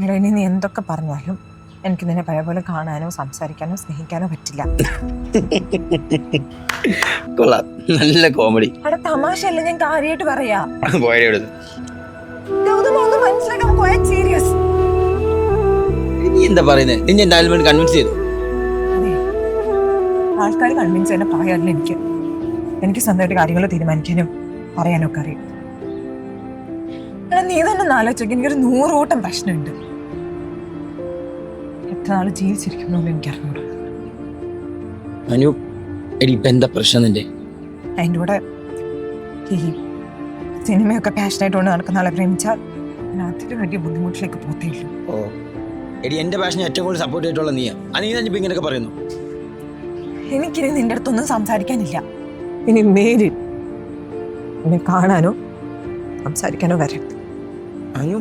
എടാ, ഇനി നീ എന്തൊക്കെ പറഞ്ഞാലും എനിക്ക് നിന്നെ പഴയ പോലെ കാണാനോ സംസാരിക്കാനോ സ്നേഹിക്കാനോ പറ്റില്ല. കൊള്ളാം, നല്ല കോമഡി. അവിടെ തമാശയല്ല, ഞാൻ കാര്യമായിട്ട് പറയാ. സീരിയസ്. നീ എന്താ പറയുന്നത്? നിന്നെ എന്തായാലും കൺവിൻസ് ചെയ്തു. അതെ, ആൾക്കാർ കൺവിൻസ് ചെയ്യുന്ന പ്രായമല്ല എനിക്ക് സ്വന്തമായിട്ട് കാര്യങ്ങൾ തീരുമാനിക്കാനും പറയാനും ഒക്കെ അറിയാം. നീ തന്നെ ആലോചിച്ചോക്കെ, എനിക്കൊരു 100 കൂട്ടം പ്രശ്നമുണ്ട്. എത്ര നാള് ജീവിച്ചിരിക്കുന്നു എനിക്കറിഞ്ഞൂടാ. അനു, എന്താ പ്രശ്നം നിന്റെ? അതിൻ്റെ കൂടെ ഈ സിനിമയൊക്കെ പാഷനായിട്ട് കൊണ്ട് നടക്കുന്ന ആളെ പ്രേമിച്ചാൽ ഞാൻ അതിലും വലിയ ബുദ്ധിമുട്ടിലേക്ക് പോത്തേയില്ല. ഓ എടി, എന്റെ പാഷനെ ഏറ്റവും കൂടുതൽ സപ്പോർട്ട് ചെയ്തിട്ടുള്ള നീയാ. നീ തന്നെ ഇപ്പൊ ഇങ്ങനെയൊക്കെ പറയുന്നു. എനിക്കിനി നിന്റെ അടുത്തൊന്നും സംസാരിക്കാനില്ല. ഇനി മേലിൽ എന്നെ കാണാനോ സംസാരിക്കാനോ വരരുത്. അനു,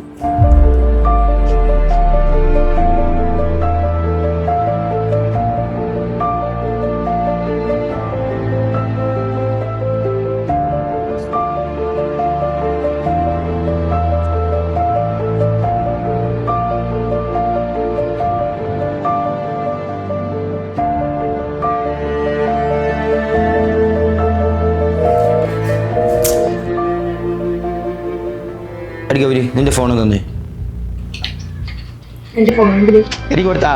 ഗൗരി, നിന്റെ ഫോൺ തന്നെ എനിക്ക് കൊടുത്താ.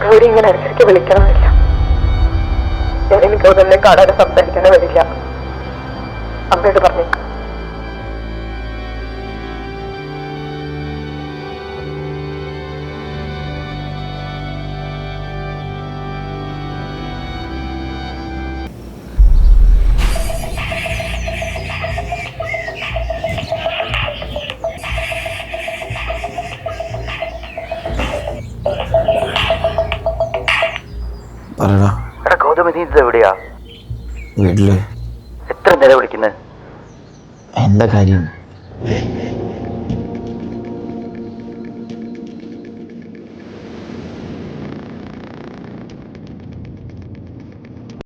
ഗൗരി ഇങ്ങനെ അനുസരിച്ച് വിളിക്കണമെന്നില്ല. എനിക്ക് തന്നെ കാണാനോ സംസാരിക്കാനോ വരില്ല. അമ്മയോട് പറഞ്ഞു. എവിടെയാ? വീട്ടില്. എത്ര നേരം വിളിക്കുന്നത്? എന്താ കാര്യം?